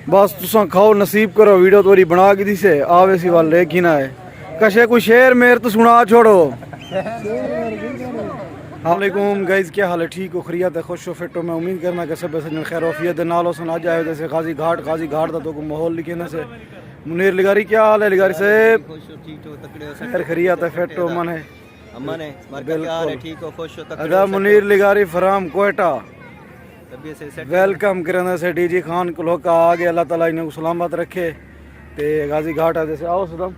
बस तुसा खाओ नसीब करो वीडियो तोरी बना के दी से आवे सी वाल लेकिन है कशे कोई शेर मेर तो सुना छोड़ो। अस्सलामुअलैकुम गाइस, क्या हाल है? ठीक हो, खैरियत है, खुश हो, फिट हो? मैं उम्मीद करना कि सब सजन खैर वफियत नाल सुन आज आए जैसे गाजी घाट दा तो माहौल लिखे ना से मुनीर लिगारी, क्या हाल है लिगारी साहब? खैर खैरियत है, फिट हो, मन है बिल्कुल। मुनीर लिगारी फराम कोयटा वेलकम करने से डीजी खान को लोग आ गए। अल्लाह ताला इन्हें सलामत रखे। ते गाजी घाट है जैसे आओ सदम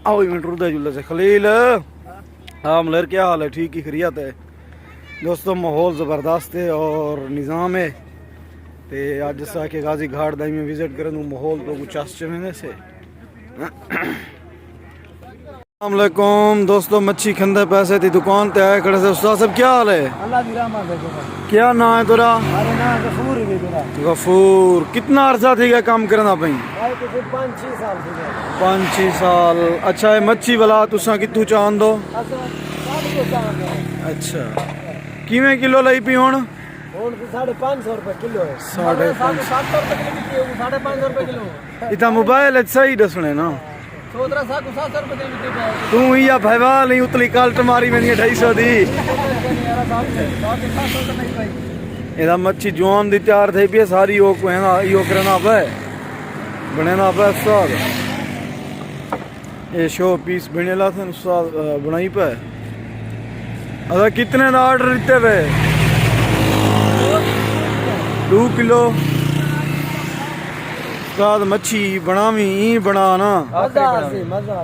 आओ मिनट रुदा जुल्ला से खलील। हाँ मलर, क्या हाल है? ठीक ही खैरियत है दोस्तों, माहौल ज़बरदस्त है और निज़ाम है। ते आज जैसा कि गाजी घाट दाई में विजिट करें माहौल तो कुछ चमने से। अस्सलामुअलैकुम दोस्तों, मच्छी खंदे पैसे थी दुकान ते आए खड़े से। उस्ताद साहब क्या हाल है? अल्लाह दी रहमत है। क्या नाम है तेरा? अरे ना गफूर है तेरा। गफूर, कितना अरसा थी गया काम करना पई? भाई तो फिर 5-6 साल से गया। 5-6 साल। अच्छा है मच्छी वाला तुसा कितू चांद दो? अच्छा किवें किलो लई पी हुण? हुण 550 रुपए किलो है। 550 550 रुपए किलो। इतना मोबाइल सही दसने ना तू या भैवा नहीं उतली काल्ट मारी मैंने 250 दी। एदा मच्छी जवान दी तैयार थई पई सारी ओ को है यो करना पे बनेना पे उस्ताद। ये शो पीस बनेला थे उस्ताद बनाई पे। अदा कितने दा ऑर्डर दिते वे? 2 किलो उस्ताद मच्छी बनावी ई बना ना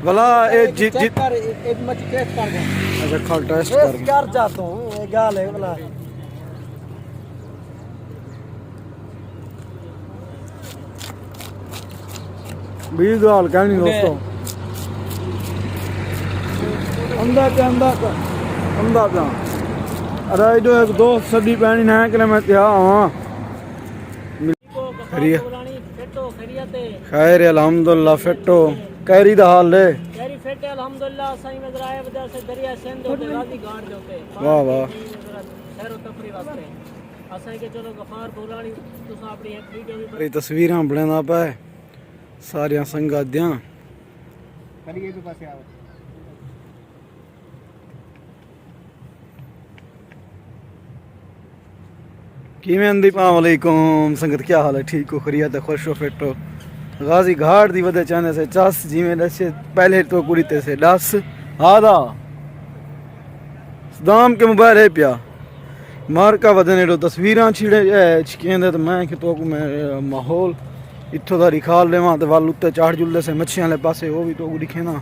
भला ए जित जित एक मच्छी टेस्ट कर दे। अच्छा खा टेस्ट कर जाता हूं ये गाल है भला। भी गाल कहनी दोस्तों अंदा अरे जो एक दोस्त सदी पैनी है कि मैं त्या आवा खैर अल्हम्दुलिल्लाह फिटो कैरी दा हाल है? कैरी फिट है अल्हम्दुलिल्लाह। सही में आए वजह से दरिया सिंध होते गाजी घाट दे होते वाह वाह सैर तफरी वास्ते असाई के चलो गफार बोलानी तुसा अपनी एक वीडियो भी ये तस्वीरां बनाना पे सारियां संगत दियां करिए भी पासे आओ। वालेकुम संगत, क्या हाल है? ठीक हो, खैरियत है, खुश हो, फिट हो? गाजी घाट दी वजह चाहने से चस जिमें दसे पहले तो कुड़ीते से दस आधा सदाम के मोबाइल है पिया मार का वदने रो तस्वीरां छिड़े छिकेंदे तो मैं कि तो मैं माहौल इत्थों दा रिखाल लेवां ते वाल उत्ते चाड़ जुलदे से मच्छियां वाले पासे वो भी तो दिखे ना।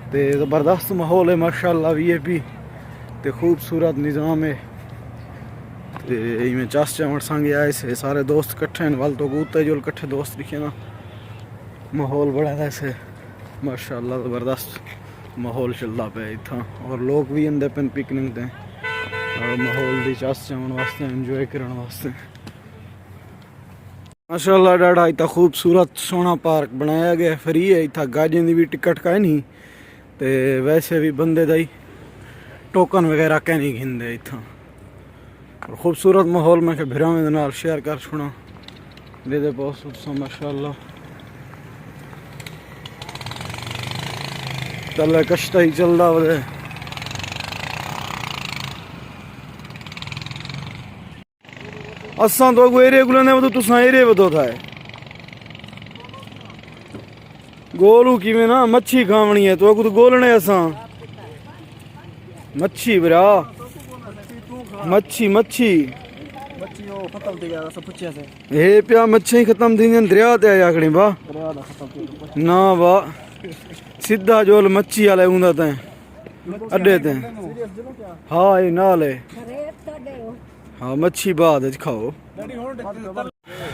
ते ज़बरदस्त माहौल है माशाअल्लाह। VIP ते खूबसूरत निज़ाम है। में चस चमड़ संगे आए से सारे दोस्त इकट्ठे हैं वाल तो उत्ते जो इकट्ठे दोस्त दिखे ना। माहौल बड़ा ऐसे माशाअल्लाह ज़बरदस्त माहौल चलता पे इतना और लोग भी आंदे पे पिकनिक दे और माहौल दी चस चमन वास्ते एंजॉय करने वास्ते माशाअल्लाह। डाढ़ा इतना खूबसूरत सोहना पार्क बनाया गया, फ्री है। इतना गाजियों की भी टिकट का नहीं ते वैसे भी बंदे दा ही टोकन वगैरह कह नहीं घिंदे इतना। और खूबसूरत माहौल में भिरावें दे नाल शेयर कर छुना दे पोस्ट माशाअल्लाह। चल कश्ता ही चलता वे असा तो एरिया को लेने वो तुसा एरिया बदो था गोलू कि ना मच्छी खावनी है तो अगू गोलने असा मच्छी बरा मच्छी मच्छी हे पिया मच्छी खत्म थी दरिया ते आया खड़ी बा ना बा सीधा जोल मच्छी वाले ऊंदा ते अड्डे ते। हाँ ये नाल है। हाँ मच्छी बाद खाओ।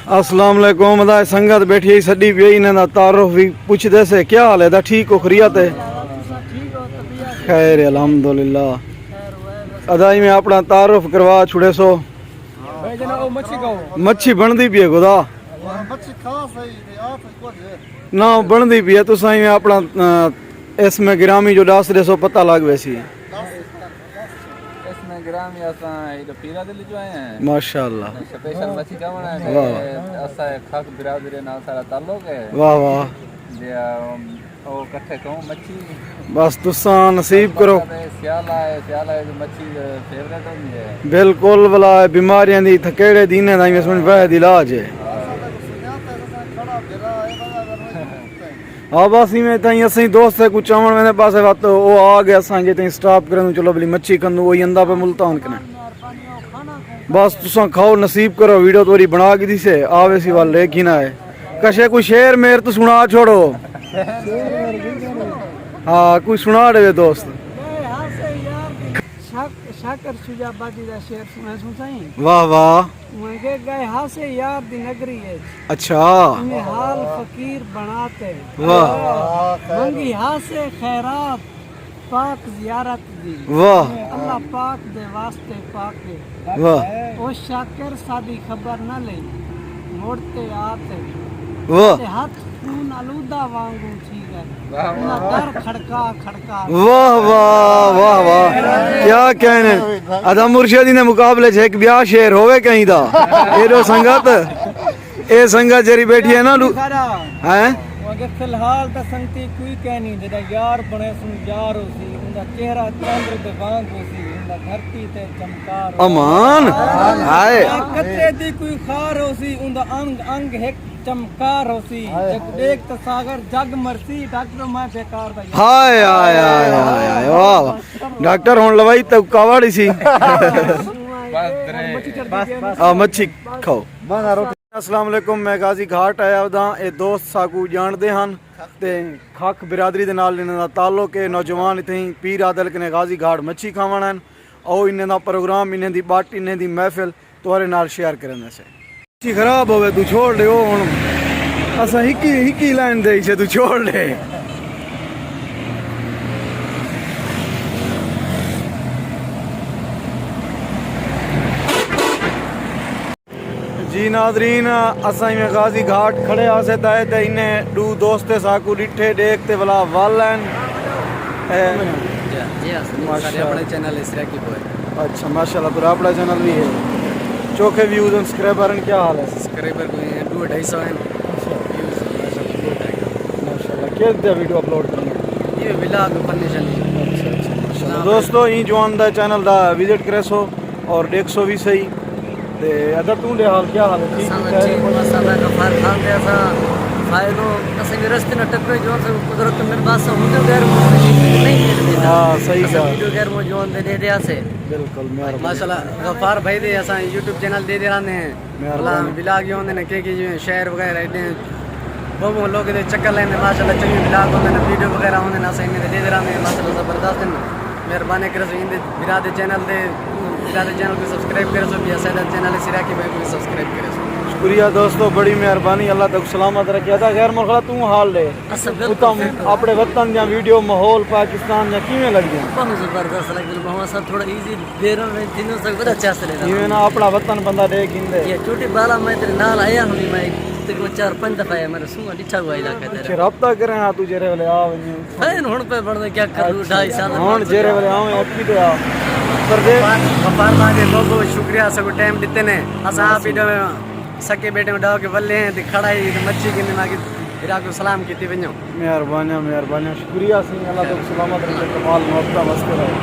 अस्सलाम वालेकुम अदा संगत बैठी सड़ी पी इन्हें तारुफ भी पूछते से क्या हाल है? ठीक हो, खैरियत है? खैर अल्हम्दुलिल्लाह। अदाई में अपना तारुफ करवा छुड़े सो मच्छी बनती पी है खुदा ना बनती पी है तो सही में अपना इसमें ग्रामी जो डास दे सो पता लग वैसी ग्राम या असां हेॾो पीरा दिल्ली जो आया हैं माशाल्लाह स्पेशल मच्छी खावण वाह। असां खाक बिरादरी नाल सारा ताल्लुक है वाह वाह जे ओ इकट्ठे कहूं मच्छी बस तुसा नसीब करो सियाला है जो मच्छी फेवरेट होंदी है बिल्कुल भला बीमारियां दी थकेड़े दीने दा सुन वह इलाज है हाँ बस इवें ताईं असीं दोस्त है कुछ चवण वेंदे पासे वत ओ आ गया असांजे ताईं स्टॉप करन चलो भली मच्छी कंदू वही अंदा पे मुल्तान कने बस तुसा खाओ नसीब करो वीडियो तोरी बना के दिसे आवे सी वाल लेकिन है कशे कोई शेर मेर तो सुना छोड़ो हाँ कोई सुना दे दोस्त शाकर शुजाबादी दा शेर सुना सुसाई वाह वाह मुझे गए हासे यार दी नगरी है अच्छा तुम्हें हाल फकीर बनाते वाह मंगी हासे खैरात पाक जियारत दी वाह अल्लाह पाक दे वास्ते पाके वाह ओ शाकर सादी खबर न ले मोड़ते आते वाह ते हाथ खून आलूदा वांगू थी गए ना दर खड़का खड़का वाह वाह वाह वाह क्या कहने अदा मुर्शिदी ने मुकाबले च एक ब्याह शेर होवे कहीं दा एडो संगत ए संगत जरी बैठी है ना हैं मगर फिलहाल तो संगती कोई कह नहीं जेदा यार बने सुन यार होसी उनका चेहरा चंद्र दे वांग होसी उनका धरती ते चमकार अमान हाय कतरे दी कोई खार होसी उनका अंग अंग एक चमकार होसी जग देख तो सागर जग मरसी डॉक्टर मैं बेकार दा हाय हाय हाय हाय हाय वाह वाह डॉक्टर होन लवाई तो कावाड़ी सी आ मच्छी खाओ अस्सलाम वालेकुम मैं गाजी घाट आया दा ए दोस्त साकू जानदे हन ते खाक बिरादरी दे नाल इन्हां दा ताल्लुक है नौजवान इत्थे पीर आदल कने गाजी घाट मच्छी खावण हन और इन्हां दा प्रोग्राम इन्हां दी बाट इन्हां दी महफिल तुहारे नाल शेयर करन से मच्छी खराब होवे तू छोड़ दे ओ हुन असा हिकी लाइन दे छे तू छोड़ दे जी नादरीन असां में गाजी घाट खड़े आसे ताए ते इन्हें दू दोस्ते साकू डिठे देखते वाला वाल अपने चैनल इसरा की बोय अच्छा माशाल्लाह पूरा अपना चैनल भी है चौके व्यूज और सब्सक्राइबर क्या हाल है सब्सक्राइबर कोई 250 हैं माशाल्लाह क्या वीडियो अपलोड करने ये व्लॉग बनने चली माशाल्लाह दोस्तों ई जवान दा चैनल दा विजिट करे सो और देख सो भी सही ते अदर तू दे हाल क्या हाल है ठीक मसाला का फार खान दे ऐसा फायदो असे के रस्ते न टकरे जो से कुदरत मेरे पास होते गैर नहीं हां सही है वीडियो गैर मो जोन दे दे से बिल्कुल माशाल्लाह गफार भाई दे ऐसा YouTube चैनल दे रहने हैं अल्लाह ब्लॉग ये होंदे ने के शहर वगैरह रहते हैं वो लोग दे चक्कर लेने माशाल्लाह चंगे ब्लॉग होंदे ने वीडियो वगैरह होंदे ना सही दे रहने माशाल्लाह जबरदस्त मेहरबानी करे सो इन बिरादे चैनल दे बिरादे चैनल को सब्सक्राइब करे सो भी ऐसा चैनल सिरा की भाई को सब्सक्राइब करे सो शुक्रिया दोस्तों बड़ी मेहरबानी अल्लाह तक सलामत रखे था खैर मखला तू हाल ले उत्तम अपने वतन या वीडियो माहौल पाकिस्तान या किवें लग गया बहुत जबरदस्त लगे मामा सब थोड़ा इजी बेरन में दिनों से बड़ा अच्छा से लेना किवें ना अपना वतन बंदा देख इंदे ये छोटी बाला मैं तेरे नाल आया हूं मैं तकरीबन 4-5 दफा आया मेरे सुना डिठा हुआ इलाका तेरा अच्छा रब्ता करे हां तू जेरे वाले आ फैन हुन पे बढ़ क्या करूं 2.5 साल हुन जेरे वाले आवे अक्की तो आ पर दे गफार भाई बहुत बहुत शुक्रिया सब टाइम देते ने असा वीडियो में सके बेटे में डाव के बल्ले हैं ते खड़ा ही मच्छी के ना की इरा को सलाम कीती वणो मेहरबानी शुक्रिया सिंह अल्लाह तक सलामत रखे कमाल मौका मस्त रहे